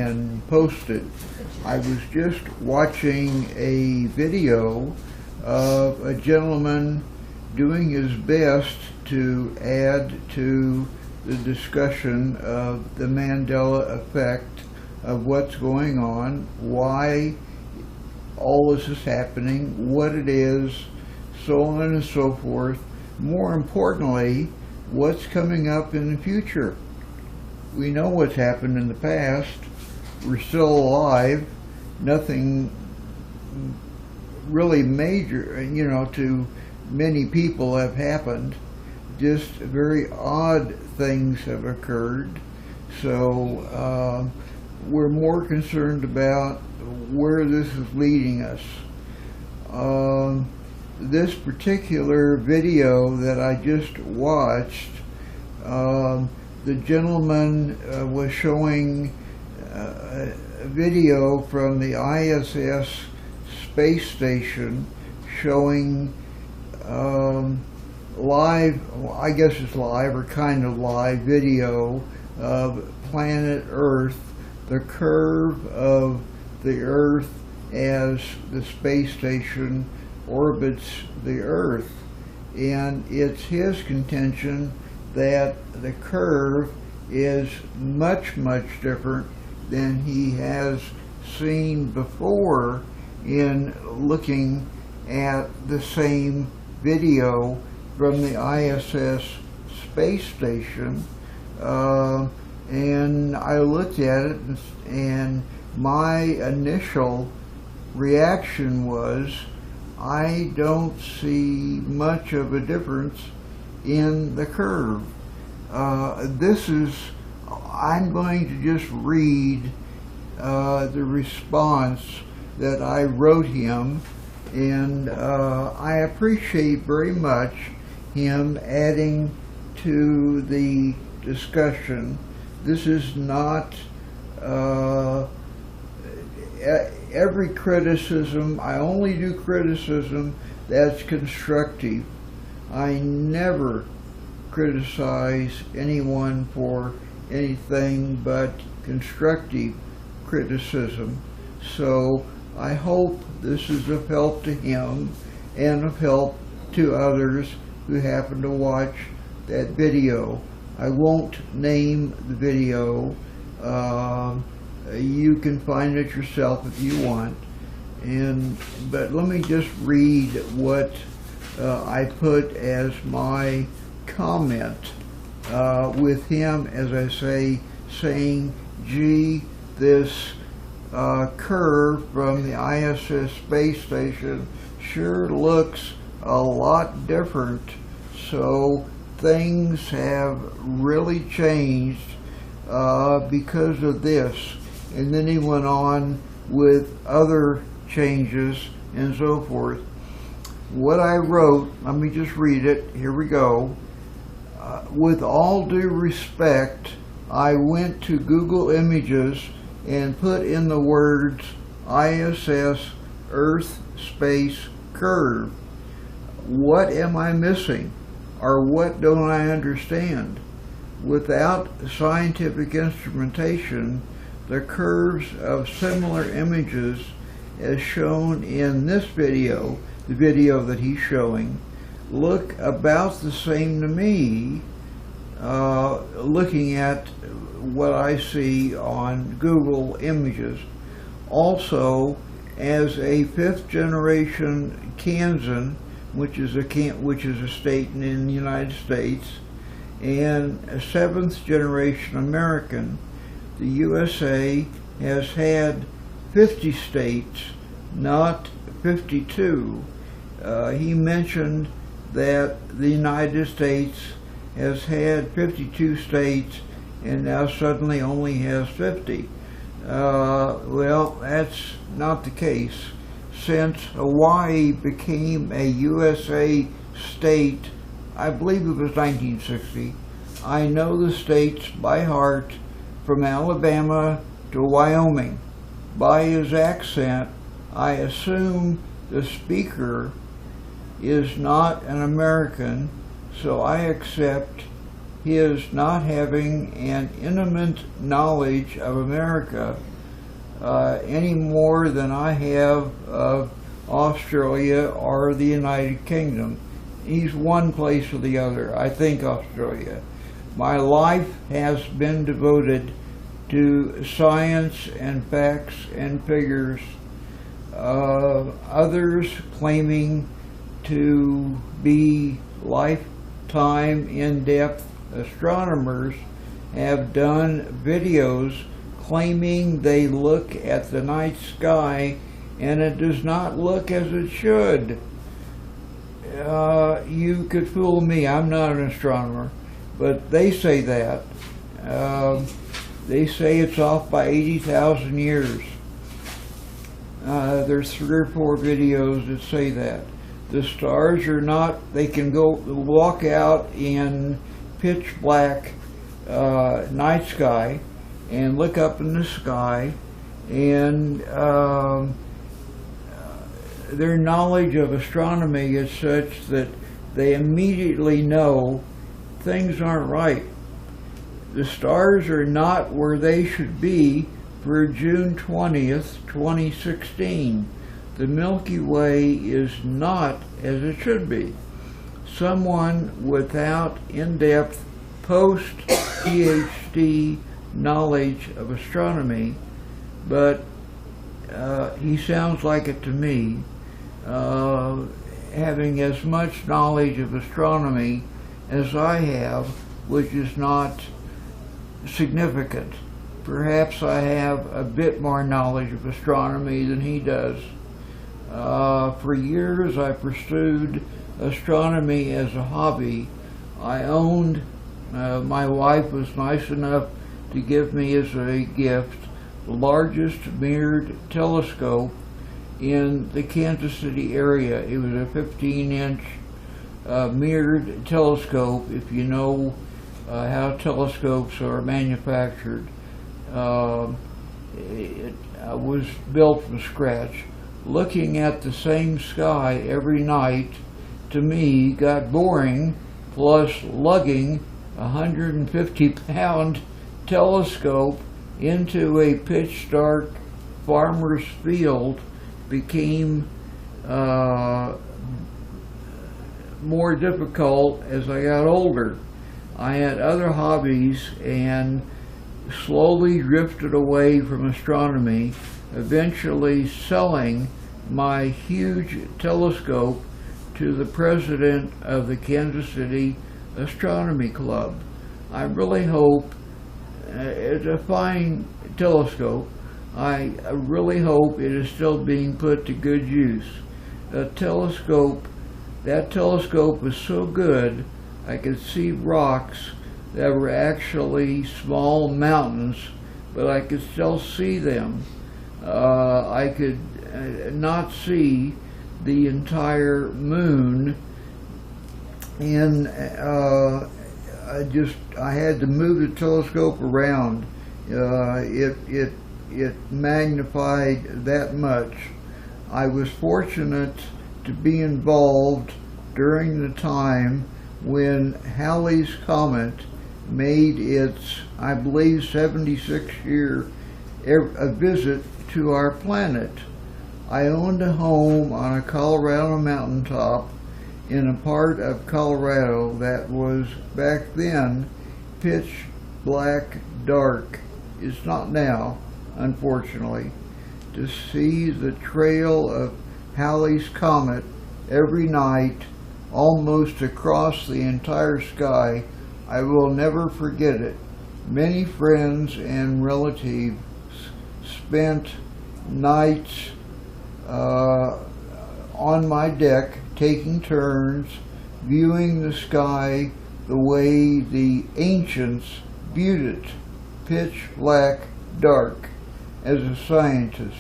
and post it. I was just watching a video of a gentleman doing his best to add to the discussion of the Mandela Effect, of what's going on, why all this is happening, what it is, so on and so forth. More importantly, what's coming up in the future. We know what's happened in the past. We're still alive. Nothing really major, to many people have happened. Just very odd things have occurred. So we're more concerned about where this is leading us. This particular video that I just watched, the gentleman was showing a video from the ISS space station showing live, I guess it's live or kind of live video of planet Earth, the curve of the Earth as the space station orbits the Earth. And it's his contention that the curve is much, much different than he has seen before in looking at the same video from the ISS space station. And I looked at it, and my initial reaction was, I don't see much of a difference in the curve. I'm going to just read the response that I wrote him, and I appreciate very much him adding to the discussion. This is not every criticism. I only do criticism that's constructive. I never criticize anyone for anything but constructive criticism. So I hope this is of help to him and of help to others who happen to watch that video. I won't name the video. You can find it yourself if you want. But let me just read what I put as my comment with him, as I say, saying, gee, this curve from the ISS space station sure looks a lot different. So things have really changed because of this. And then he went on with other changes and so forth. What I wrote, let me just read it. Here we go. With all due respect, I went to Google Images and put in the words ISS Earth Space Curve. What am I missing? Or what don't I understand? Without scientific instrumentation, the curves of similar images as shown in this video, the video that he's showing, look about the same to me, looking at what I see on Google Images. Also, as a fifth generation Kansan, which is a state in the United States, and a seventh generation American, the USA has had 50 states, not 52. He mentioned that the United States has had 52 states and now suddenly only has 50. Well, that's not the case. Since Hawaii became a USA state, I believe it was 1960, I know the states by heart from Alabama to Wyoming. By his accent, I assume the speaker is not an American, so I accept his not having an intimate knowledge of America any more than I have of Australia or the United Kingdom. He's one place or the other. I think Australia. My life has been devoted to science and facts and figures. Others claiming to be lifetime in-depth astronomers have done videos claiming they look at the night sky and it does not look as it should. You could fool me. I'm not an astronomer, but they say that. They say it's off by 80,000 years. There's 3 or 4 videos that say that. The stars are not, they can go walk out in pitch black night sky and look up in the sky, and their knowledge of astronomy is such that they immediately know things aren't right. The stars are not where they should be for June 20th, 2016. The Milky Way is not as it should be. Someone without in-depth post-PhD knowledge of astronomy, but he sounds like it to me, having as much knowledge of astronomy as I have, which is not significant. Perhaps I have a bit more knowledge of astronomy than he does. For years I pursued astronomy as a hobby. I owned, my wife was nice enough to give me as a gift the largest mirrored telescope in the Kansas City area. It was a 15-inch mirrored telescope, if you know how telescopes are manufactured. It was built from scratch. Looking at the same sky every night, to me, got boring, plus lugging a 150-pound telescope into a pitch-dark farmer's field became more difficult as I got older. I had other hobbies and slowly drifted away from astronomy, eventually selling my huge telescope to the president of the Kansas City Astronomy Club. I really hope, it's a fine telescope, I really hope it is still being put to good use. That telescope was so good, I could see rocks that were actually small mountains, but I could still see them. I could not see the entire moon, and I had to move the telescope around. It magnified that much. I was fortunate to be involved during the time when Halley's Comet made its, I believe, 76th year a visit to our planet. I owned a home on a Colorado mountaintop in a part of Colorado that was back then pitch black dark. It's not now, unfortunately. To see the trail of Halley's Comet every night almost across the entire sky, I will never forget it. Many friends and relatives spent nights on my deck taking turns viewing the sky the way the ancients viewed it, pitch black dark. As a scientist,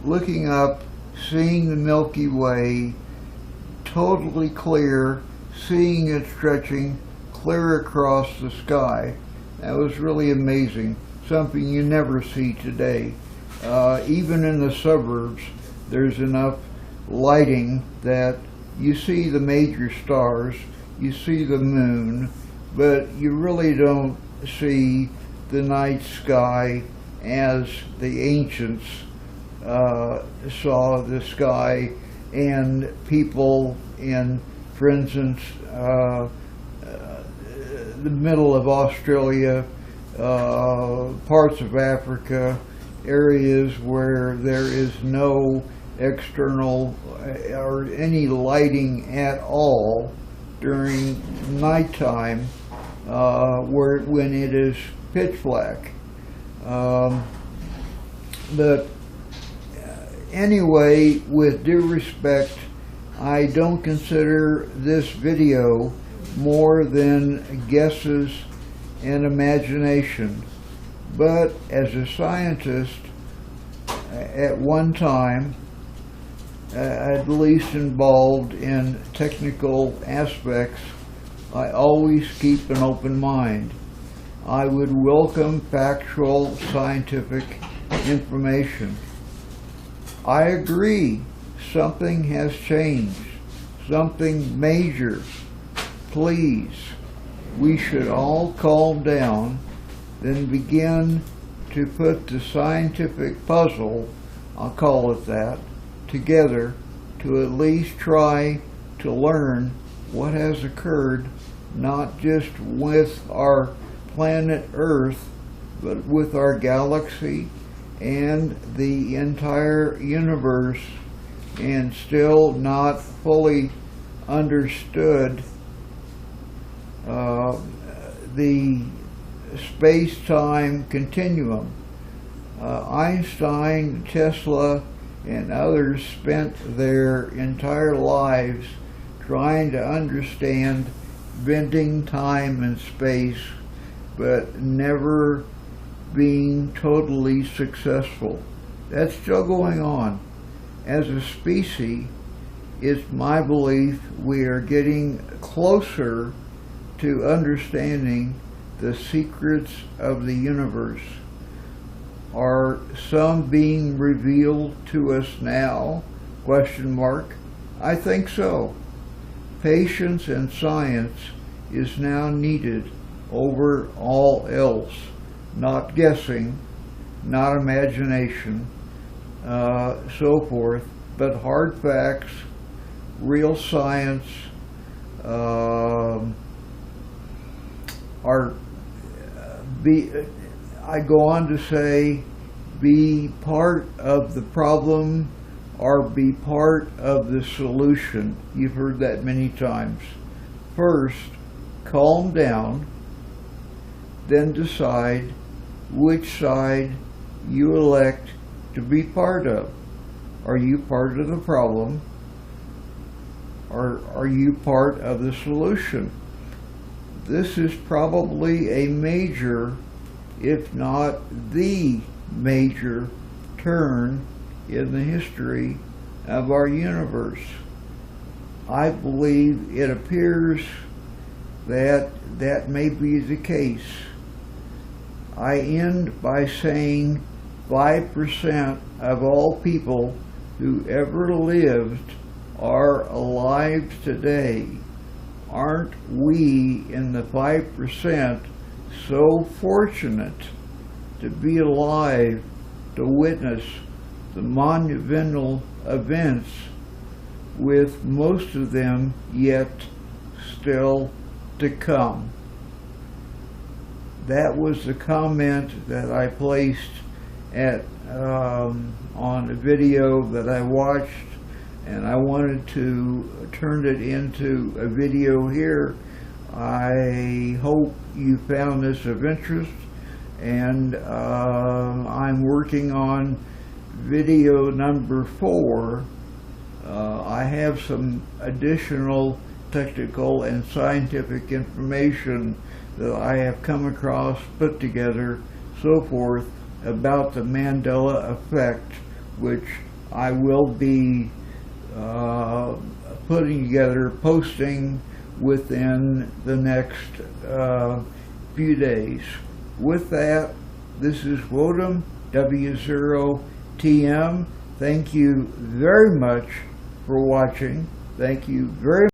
looking up, seeing the Milky Way totally clear, seeing it stretching clear across the sky, that was really amazing, something you never see today. Even in the suburbs, there's enough lighting that you see the major stars, you see the moon, but you really don't see the night sky as the ancients saw the sky, and people in, for instance, the middle of Australia, parts of Africa, areas where there is no external or any lighting at all during nighttime, when it is pitch black. But anyway, with due respect, I don't consider this video more than guesses and imagination. But as a scientist, at one time, at least involved in technical aspects, I always keep an open mind. I would welcome factual scientific information. I agree, something has changed, something major. Please, we should all calm down, then begin to put the scientific puzzle, I'll call it that, together to at least try to learn what has occurred, not just with our planet Earth, but with our galaxy and the entire universe, and still not fully understood the space-time continuum. Einstein, Tesla, and others spent their entire lives trying to understand bending time and space, but never being totally successful. That's still going on. As a species, it's my belief we are getting closer to understanding the secrets of the universe. Are some being revealed to us now? Question mark. I think so. Patience and science is now needed over all else. Not guessing, not imagination, so forth, but hard facts, real science, I go on to say, be part of the problem or be part of the solution. You've heard that many times. First, calm down, then decide which side you elect to be part of. Are you part of the problem, or are you part of the solution? This is probably a major, if not the major, turn in the history of our universe. I believe it appears that that may be the case. I end by saying 5% of all people who ever lived are alive today. Aren't we in the 5% so fortunate to be alive to witness the monumental events, with most of them yet still to come? That was the comment that I placed on a video that I watched, and I wanted to turn it into a video here. I hope you found this of interest, and I'm working on video number 4. I have some additional technical and scientific information that I have come across, put together, so forth, about the Mandela Effect, which I will be putting together, posting within the next few days. With that, this is w0tm, w0tm. Thank you very much for watching. Thank you very much.